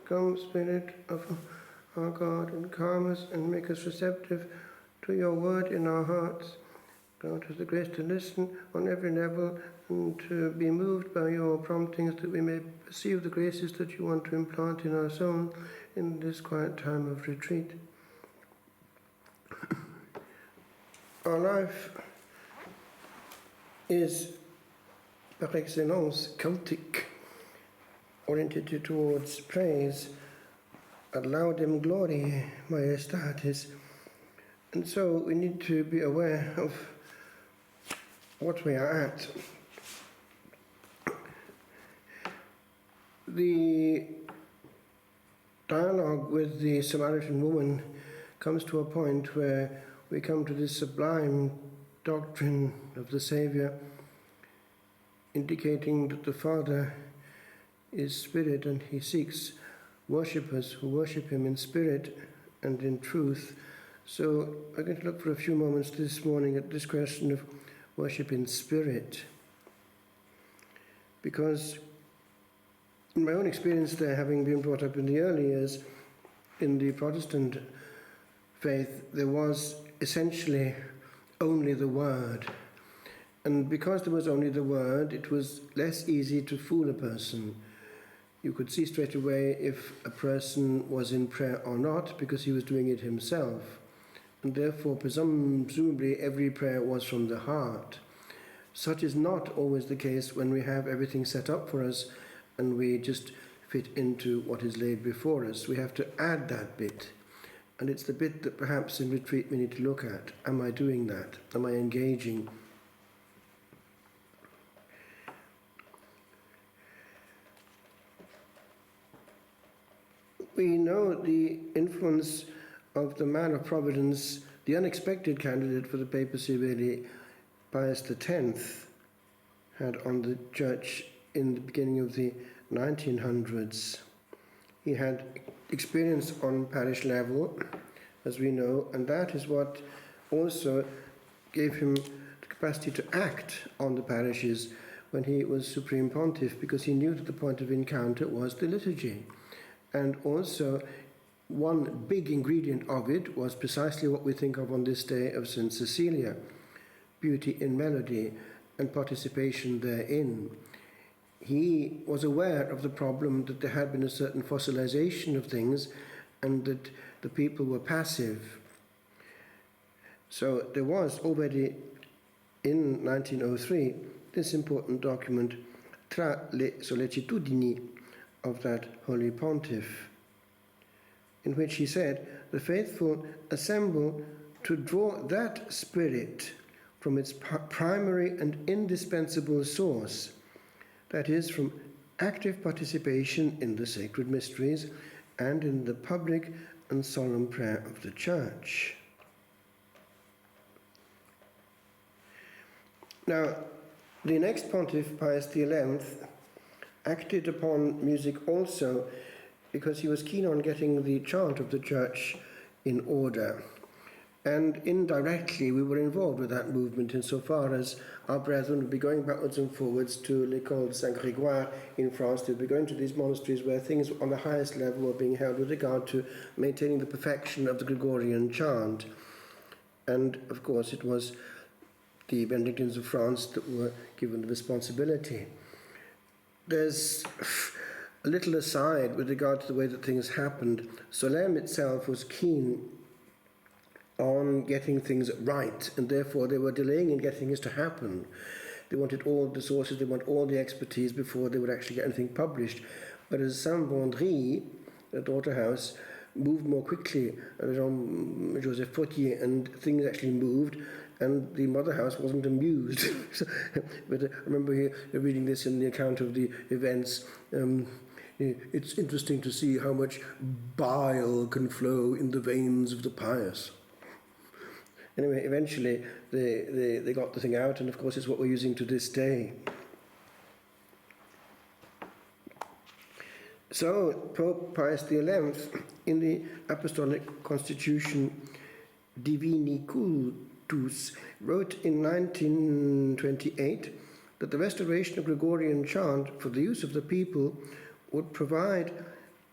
Come, Spirit of our God, and calm us and make us receptive to your word in our hearts. Grant us the grace to listen on every level and to be moved by your promptings, that we may perceive the graces that you want to implant in our soul in this quiet time of retreat. Our life is par excellence cultic, oriented towards praise, ad laudem gloriae majestatis. And so we need to be aware of what we are at. The dialogue with the Samaritan woman comes to a point where we come to this sublime doctrine of the Saviour, indicating that the Father is spirit and he seeks worshippers who worship him in spirit and in truth. So I'm going to look for a few moments this morning at this question of worship in spirit, because in my own experience there, having been brought up in the early years in the Protestant faith, there was essentially only the Word. And because there was only the Word, it was less easy to fool a person. You could see straight away if a person was in prayer or not, because he was doing it himself. And therefore, presumably, every prayer was from the heart. Such is not always the case when we have everything set up for us and we just fit into what is laid before us. We have to add that bit. And it's the bit that perhaps in retreat we need to look at. Am I doing that? Am I engaging? We know the influence of the man of providence, the unexpected candidate for the papacy, really, Pius X, had on the church in the beginning of the 1900s. He had experience on parish level, as we know, and that is what also gave him the capacity to act on the parishes when he was Supreme Pontiff, because he knew that the point of encounter was the liturgy. And also, one big ingredient of it was precisely what we think of on this day of St. Cecilia, beauty in melody and participation therein. He was aware of the problem that there had been a certain fossilization of things and that the people were passive. So there was already in 1903 this important document, Tra le sollecitudini, of that Holy Pontiff, in which he said, the faithful assemble to draw that spirit from its primary and indispensable source, that is, from active participation in the sacred mysteries and in the public and solemn prayer of the Church. Now, the next Pontiff, Pius XI, acted upon music also because he was keen on getting the chant of the Church in order. And indirectly we were involved with that movement insofar as our brethren would be going backwards and forwards to l'École de Saint-Grégoire in France. They would be going to these monasteries where things on the highest level were being held with regard to maintaining the perfection of the Gregorian chant. And of course it was the Benedictines of France that were given the responsibility. There's a little aside with regard to the way that things happened. Solesmes itself was keen on getting things right, and therefore they were delaying in getting this to happen. They wanted all the sources, they wanted all the expertise before they would actually get anything published. Whereas Saint-Vendry, the daughter house, moved more quickly, Jean-Joseph Fautier, and things actually moved, and the mother house wasn't amused. But I remember reading this in the account of the events. It's interesting to see how much bile can flow in the veins of the pious. Anyway, eventually they got the thing out, and of course it's what we're using to this day. So Pope Pius XI, in the Apostolic Constitution Divini Cultus, wrote in 1928 that the restoration of Gregorian chant for the use of the people would provide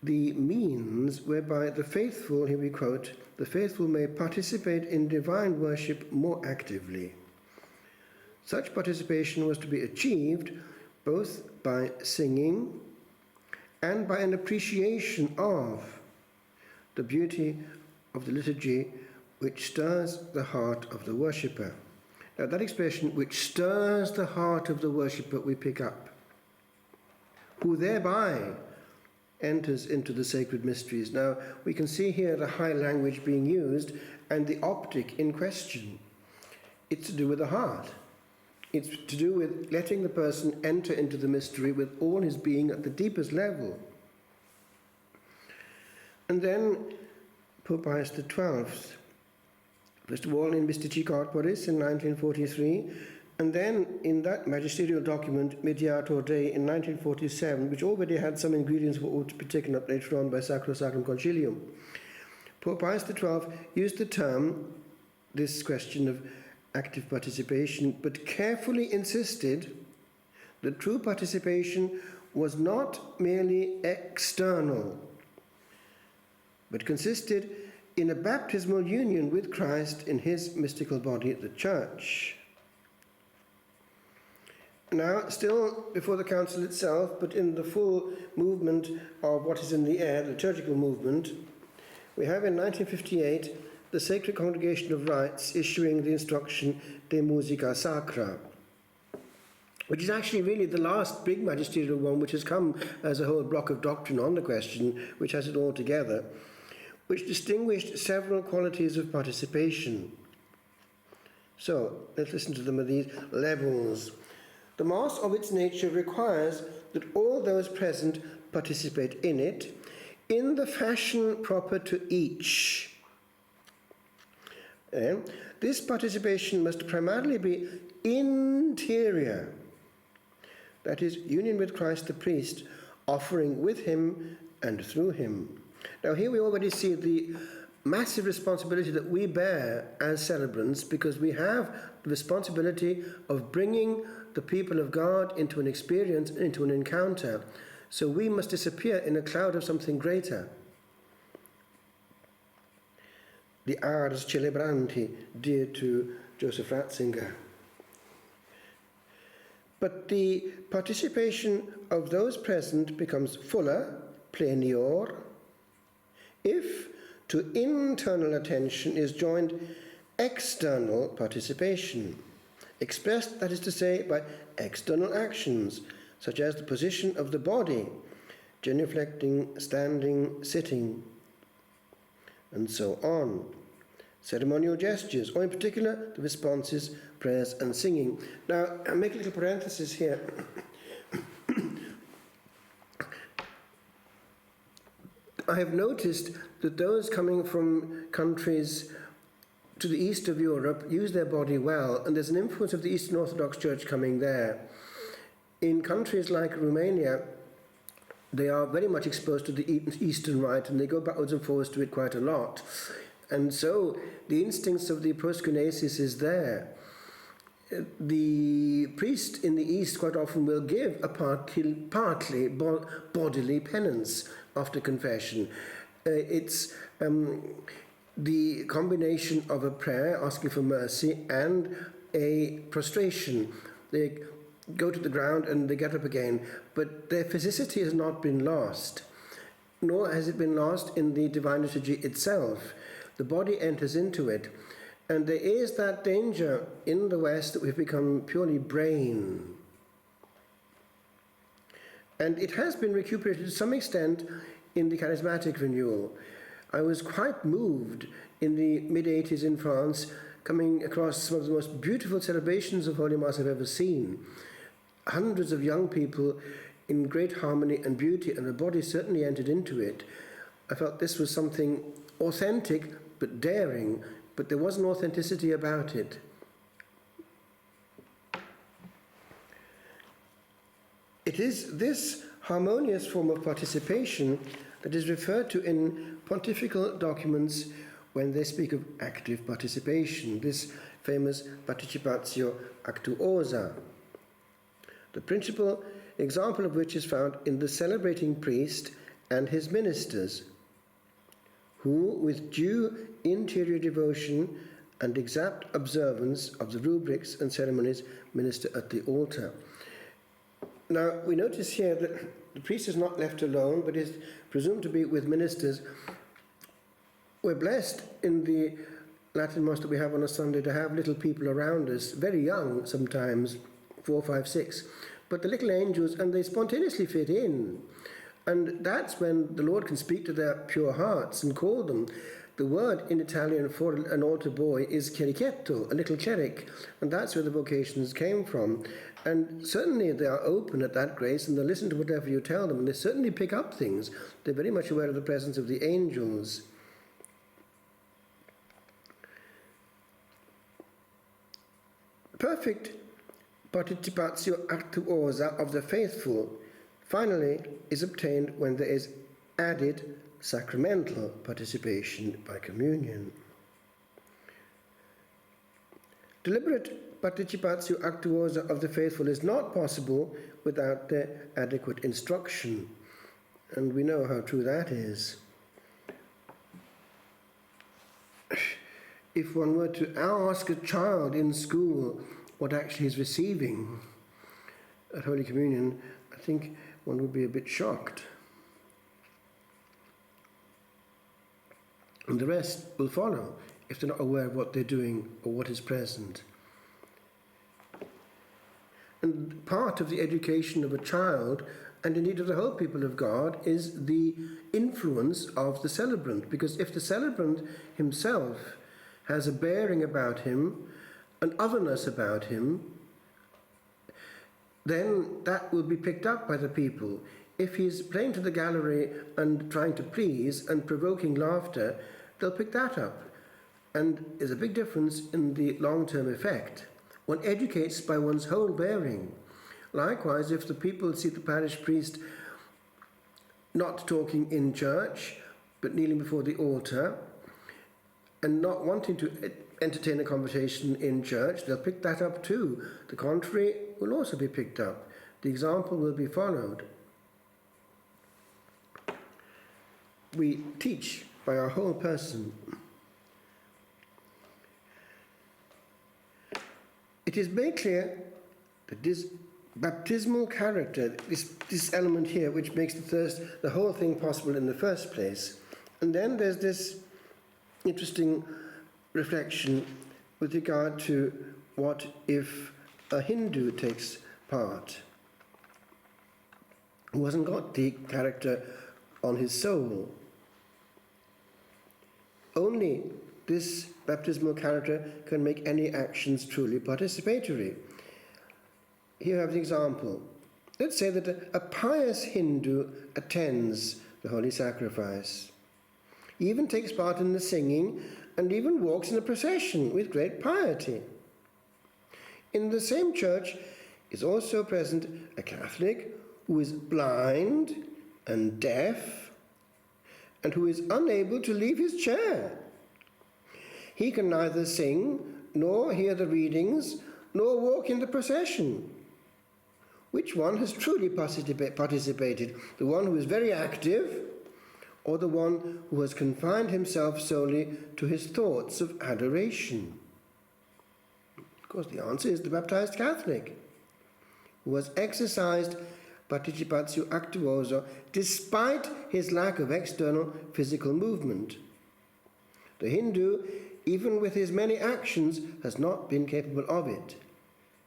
the means whereby the faithful, here we quote, the faithful may participate in divine worship more actively. Such participation was to be achieved both by singing and by an appreciation of the beauty of the liturgy which stirs the heart of the worshipper. Now that expression, which stirs the heart of the worshipper, we pick up, who thereby enters into the sacred mysteries. Now we can see here the high language being used and the optic in question. It's to do with the heart. It's to do with letting the person enter into the mystery with all his being at the deepest level. And then Pope Pius XII, first of all in Mystici Corporis in 1943, and then in that magisterial document, Mediator Dei, in 1947, which already had some ingredients for what to be taken up later on by Sacro Sacrum Concilium. Pope Pius XII used the term, this question of active participation, but carefully insisted that true participation was not merely external, but consisted in a baptismal union with Christ in his mystical body, the Church. Now, still before the Council itself, but in the full movement of what is in the air, the liturgical movement, we have in 1958 the Sacred Congregation of Rites issuing the instruction De Musica Sacra, which is actually really the last big magisterial one which has come as a whole block of doctrine on the question, which has it all together, which distinguished several qualities of participation. So, let's listen to them at these levels. The Mass of its nature requires that all those present participate in it, in the fashion proper to each. This participation must primarily be interior, that is, union with Christ the priest, offering with him and through him. Now here we already see the massive responsibility that we bear as celebrants, because we have the responsibility of bringing the people of God into an experience, into an encounter. So we must disappear in a cloud of something greater. The Ars Celebranti, dear to Joseph Ratzinger. But the participation of those present becomes fuller, plenior, if to internal attention is joined external participation, expressed, that is to say, by external actions, such as the position of the body, genuflecting, standing, sitting, and so on. Ceremonial gestures, or in particular, the responses, prayers, and singing. Now, I'll make a little parenthesis here. I have noticed that those coming from countries to the east of Europe use their body well, and there's an influence of the Eastern Orthodox Church coming there. In countries like Romania, they are very much exposed to the Eastern Rite, and they go backwards and forwards to it quite a lot. And so the instincts of the proskynesis is there. The priest in the East quite often will give a partly bodily penance after confession. It's the combination of a prayer asking for mercy and a prostration. They go to the ground and they get up again, but their physicity has not been lost, nor has it been lost in the divine liturgy itself. The body enters into it, and there is that danger in the West that we've become purely brain. And it has been recuperated to some extent in the charismatic renewal. I was quite moved in the mid-80s in France, coming across some of the most beautiful celebrations of Holy Mass I've ever seen. Hundreds of young people in great harmony and beauty, and the body certainly entered into it. I felt this was something authentic but daring, but there was an authenticity about it. It is this harmonious form of participation that is referred to in pontifical documents when they speak of active participation, this famous participatio actuosa, the principal example of which is found in the celebrating priest and his ministers, who, with due interior devotion and exact observance of the rubrics and ceremonies, minister at the altar. Now, we notice here that the priest is not left alone, but is presumed to be with ministers. We're blessed in the Latin Mass that we have on a Sunday to have little people around us, very young sometimes, 4, 5, 6, but the little angels, and they spontaneously fit in. And that's when the Lord can speak to their pure hearts and call them. The word in Italian for an altar boy is cherichetto, a little cherich, and that's where the vocations came from. And certainly they are open at that grace, and they listen to whatever you tell them, and they certainly pick up things. They're very much aware of the presence of the angels. Perfect participatio actuosa of the faithful, finally, is obtained when there is added sacramental participation by communion. Deliberate participatio actuosa of the faithful is not possible without their adequate instruction, and we know how true that is. If one were to ask a child in school what actually is receiving at Holy Communion, I think one would be a bit shocked. And the rest will follow if they're not aware of what they're doing or what is present. And part of the education of a child, and indeed of the whole people of God, is the influence of the celebrant. Because if the celebrant himself has a bearing about him, an otherness about him, then that will be picked up by the people. If he's playing to the gallery and trying to please and provoking laughter, they'll pick that up. And there's a big difference in the long-term effect. One educates by one's whole bearing. Likewise, if the people see the parish priest not talking in church, but kneeling before the altar, and not wanting to entertain a conversation in church, they'll pick that up too. The contrary will also be picked up. The example will be followed. We teach by our whole person. It is made clear that this baptismal character, this element here, which makes the whole thing possible in the first place. And then there's this interesting reflection with regard to what if a Hindu takes part who hasn't got the character on his soul. Only this baptismal character can make any actions truly participatory. Here you have the example. Let's say that a pious Hindu attends the holy sacrifice, even takes part in the singing, and even walks in a procession with great piety. In the same church is also present a Catholic who is blind and deaf and who is unable to leave his chair. He can neither sing, nor hear the readings, nor walk in the procession. Which one has truly participated? The one who is very active, or the one who has confined himself solely to his thoughts of adoration? Of course, the answer is the baptized Catholic, who has exercised participatio actuosa despite his lack of external physical movement. The Hindu, even with his many actions, has not been capable of it,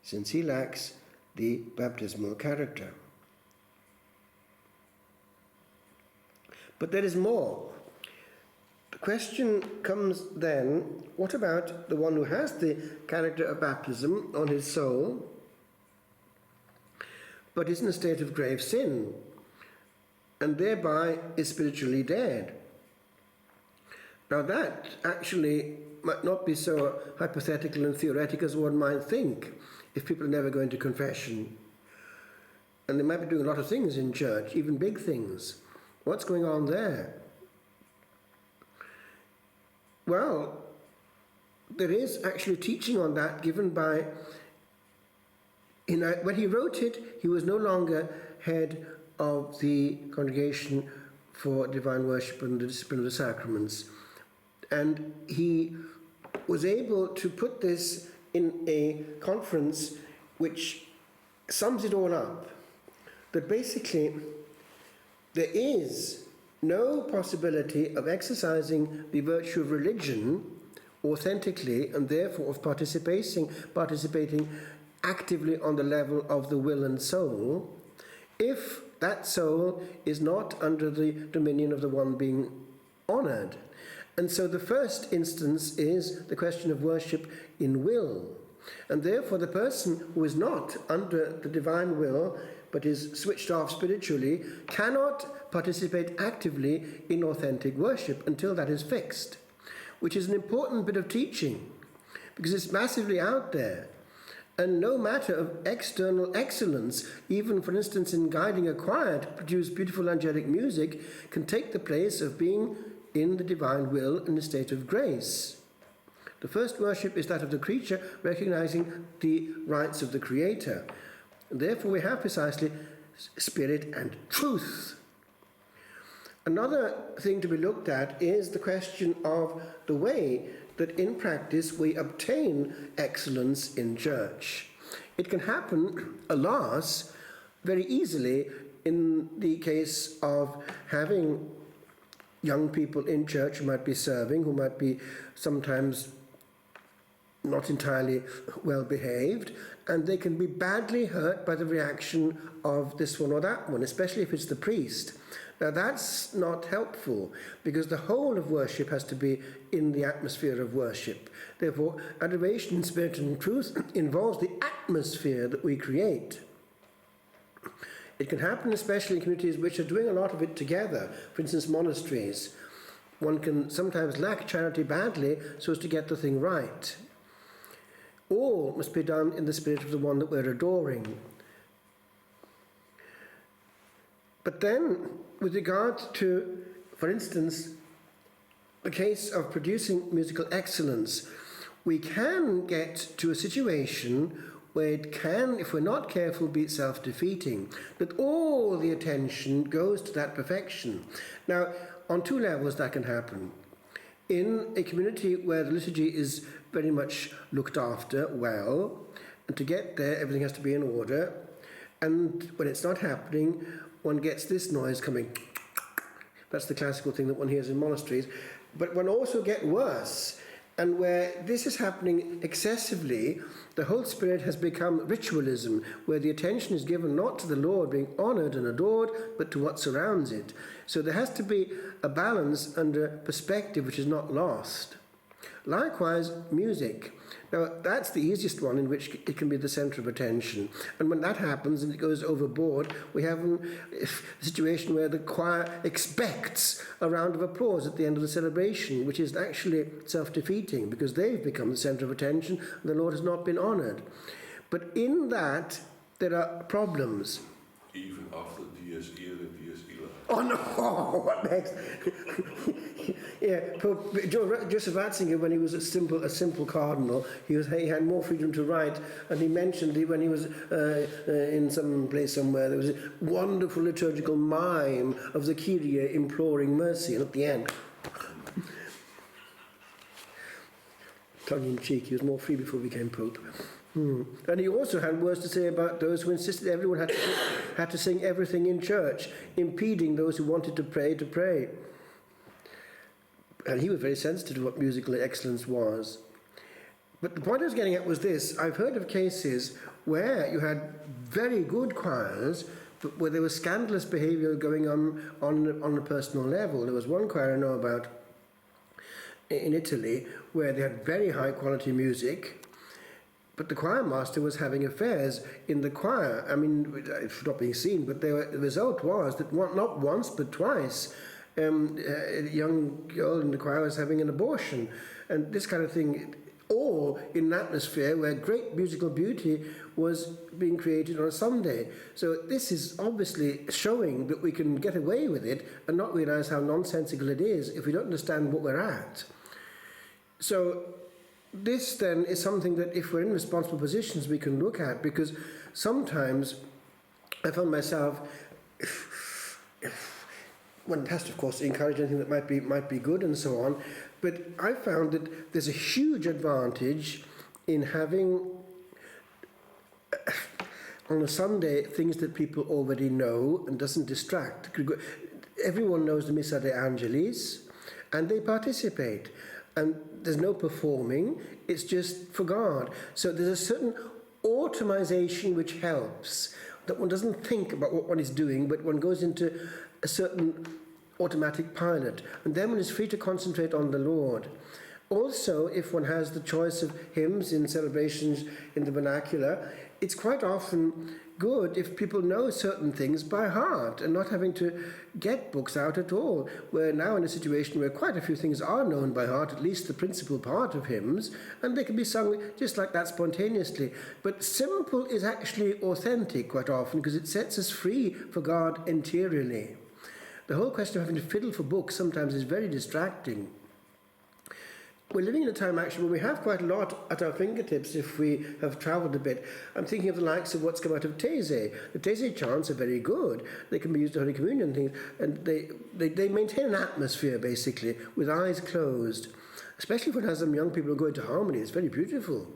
since he lacks the baptismal character. But there is more. The question comes then, what about the one who has the character of baptism on his soul, but is in a state of grave sin, and thereby is spiritually dead? Now that actually might not be so hypothetical and theoretical as one might think, if people are never going to confession. And they might be doing a lot of things in church, even big things. What's going on there? Well, there is actually teaching on that given by, when he wrote it, he was no longer head of the congregation for divine worship and the discipline of the sacraments. And he was able to put this in a conference which sums it all up. That basically there is no possibility of exercising the virtue of religion authentically, and therefore of participating actively on the level of the will and soul, if that soul is not under the dominion of the one being honoured. And so the first instance is the question of worship in will. And therefore the person who is not under the divine will, but is switched off spiritually, cannot participate actively in authentic worship until that is fixed, which is an important bit of teaching, because it's massively out there. And no matter of external excellence, even for instance in guiding a choir to produce beautiful angelic music, can take the place of being in the divine will in a state of grace. The first worship is that of the creature, recognizing the rights of the Creator. And therefore we have precisely spirit and truth. Another thing to be looked at is the question of the way that in practice we obtain excellence in church. It can happen, alas, very easily in the case of having young people in church who might be serving, who might be sometimes not entirely well behaved, and they can be badly hurt by the reaction of this one or that one, especially if it's the priest. Now that's not helpful, because the whole of worship has to be in the atmosphere of worship. Therefore, adoration in spirit and truth involves the atmosphere that we create. It can happen especially in communities which are doing a lot of it together, for instance monasteries. One can sometimes lack charity badly so as to get the thing right. All must be done in the spirit of the one that we're adoring. But then, with regard to, for instance, the case of producing musical excellence, we can get to a situation where it can, if we're not careful, be self-defeating, that all the attention goes to that perfection. Now, on two levels that can happen. In a community where the liturgy is very much looked after well, and to get there everything has to be in order, and when it's not happening, one gets this noise coming. That's the classical thing that one hears in monasteries. But one also gets worse, and where this is happening excessively, the whole spirit has become ritualism, where the attention is given not to the Lord being honoured and adored, but to what surrounds it. So there has to be a balance and a perspective which is not lost. Likewise, music. Now, that's the easiest one in which it can be the centre of attention. And when that happens and it goes overboard, we have a situation where the choir expects a round of applause at the end of the celebration, which is actually self-defeating, because they've become the centre of attention and the Lord has not been honoured. But in that, there are problems. Even after Dies Irae, Dies Illa. Oh no, what next? Yeah, Pope Joseph Ratzinger, when he was a simple cardinal, he had more freedom to write, and he mentioned when he was in some place somewhere, there was a wonderful liturgical mime of the Kyrie imploring mercy, and at the end, tongue-in-cheek, he was more free before he became Pope. And he also had words to say about those who insisted everyone had to sing everything in church, impeding those who wanted to pray. And he was very sensitive to what musical excellence was. But the point I was getting at was this. I've heard of cases where you had very good choirs, but where there was scandalous behaviour going on a personal level. There was one choir I know about in Italy where they had very high quality music, but the choir master was having affairs in the choir. I mean, it's not being seen, but the result was that not once but twice, a young girl in the choir was having an abortion, and this kind of thing, all in an atmosphere where great musical beauty was being created on a Sunday. So this is obviously showing that we can get away with it and not realise how nonsensical it is if we don't understand what we're at. So this then is something that if we're in responsible positions we can look at, because sometimes I found myself one has to, of course, encourage anything that might be good and so on. But I found that there's a huge advantage in having on a Sunday things that people already know and doesn't distract. Everyone knows the Missa de Angelis, and they participate. And there's no performing, it's just for God. So there's a certain automation which helps, that one doesn't think about what one is doing, but one goes into a certain automatic pilot, and then one is free to concentrate on the Lord. Also, if one has the choice of hymns in celebrations in the vernacular, it's quite often good if people know certain things by heart and not having to get books out at all. We're now in a situation where quite a few things are known by heart, at least the principal part of hymns, and they can be sung just like that spontaneously. But simple is actually authentic quite often because it sets us free for God interiorly. The whole question of having to fiddle for books sometimes is very distracting. We're living in a time actually where we have quite a lot at our fingertips if we have travelled a bit. I'm thinking of the likes of what's come out of Taizé. The Taizé chants are very good. They can be used to Holy Communion things, and they maintain an atmosphere basically with eyes closed. Especially if one has some young people who go into harmony, it's very beautiful.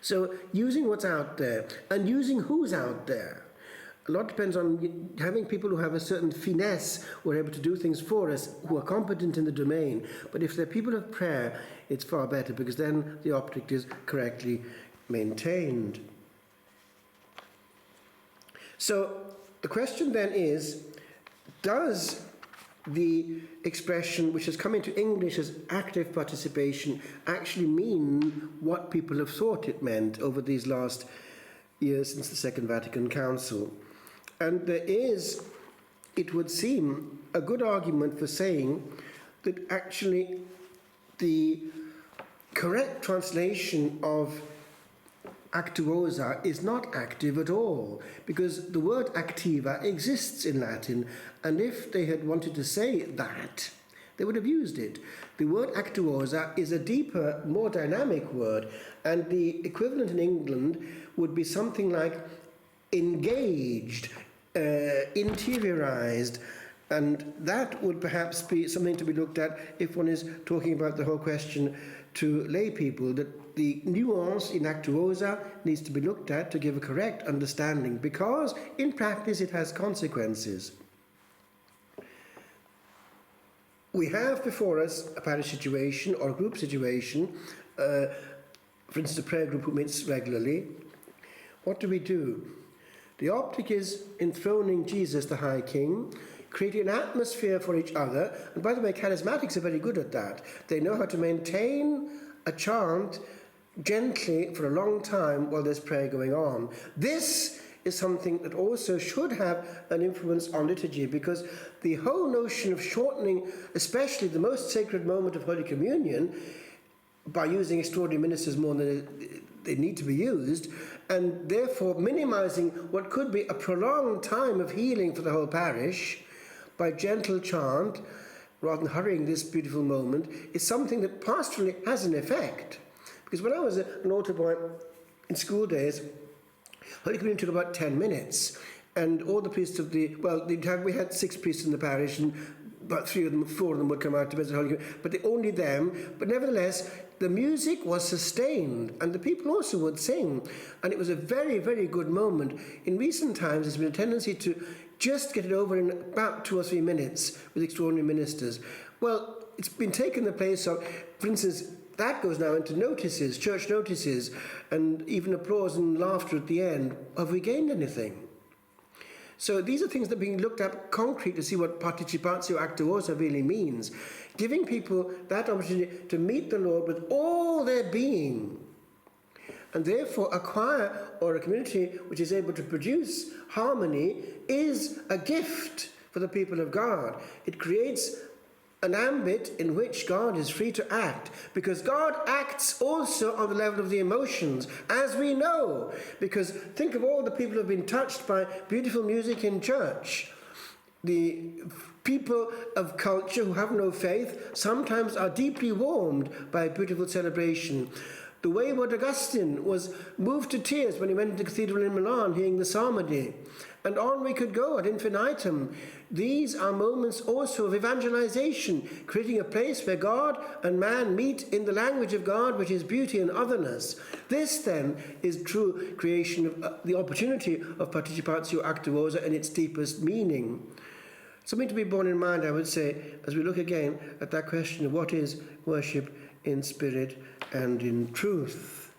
So using what's out there and using who's out there. A lot depends on having people who have a certain finesse, who are able to do things for us, who are competent in the domain. But if they're people of prayer, it's far better, because then the optic is correctly maintained. So the question then is, does the expression which has come into English as active participation actually mean what people have thought it meant over these last years since the Second Vatican Council? And there is, it would seem, a good argument for saying that actually the correct translation of actuosa is not active at all, because the word activa exists in Latin, and if they had wanted to say that, they would have used it. The word actuosa is a deeper, more dynamic word, and the equivalent in England would be something like engaged, interiorized, and that would perhaps be something to be looked at if one is talking about the whole question to lay people, that the nuance in actuosa needs to be looked at to give a correct understanding, because in practice it has consequences. We have before us a parish situation or a group situation, for instance a prayer group who meets regularly. What do? The optic is enthroning Jesus the High King, creating an atmosphere for each other. And by the way, charismatics are very good at that. They know how to maintain a chant gently for a long time while there's prayer going on. This is something that also should have an influence on liturgy, because the whole notion of shortening, especially the most sacred moment of Holy Communion, by using extraordinary ministers more than they need to be used, and therefore minimizing what could be a prolonged time of healing for the whole parish by gentle chant, rather than hurrying this beautiful moment, is something that pastorally has an effect. Because when I was an altar boy in school days, Holy Communion took about 10 minutes, and all the priests of we had 6 priests in the parish, and about 4 of them would come out to visit Holy Communion, but only them. But nevertheless, the music was sustained, and the people also would sing, and it was a very, very good moment. In recent times, there's been a tendency to just get it over in about 2 or 3 minutes with extraordinary ministers. Well, it's been taken the place of, for instance, that goes now into notices, church notices, and even applause and laughter at the end. Have we gained anything? So these are things that are being looked at concrete to see what participatio actuosa really means. Giving people that opportunity to meet the Lord with all their being. And therefore a choir or a community which is able to produce harmony is a gift for the people of God. It creates an ambit in which God is free to act, because God acts also on the level of the emotions, as we know. Because think of all the people who have been touched by beautiful music in church. The people of culture who have no faith sometimes are deeply warmed by a beautiful celebration. The wayward Augustine was moved to tears when he went to the cathedral in Milan hearing the psalmody. And on we could go ad infinitum. These are moments also of evangelization, creating a place where God and man meet in the language of God, which is beauty and otherness. This, then, is true creation of the opportunity of participatio actuosa in its deepest meaning. Something to be borne in mind, I would say, as we look again at that question of what is worship in spirit and in truth.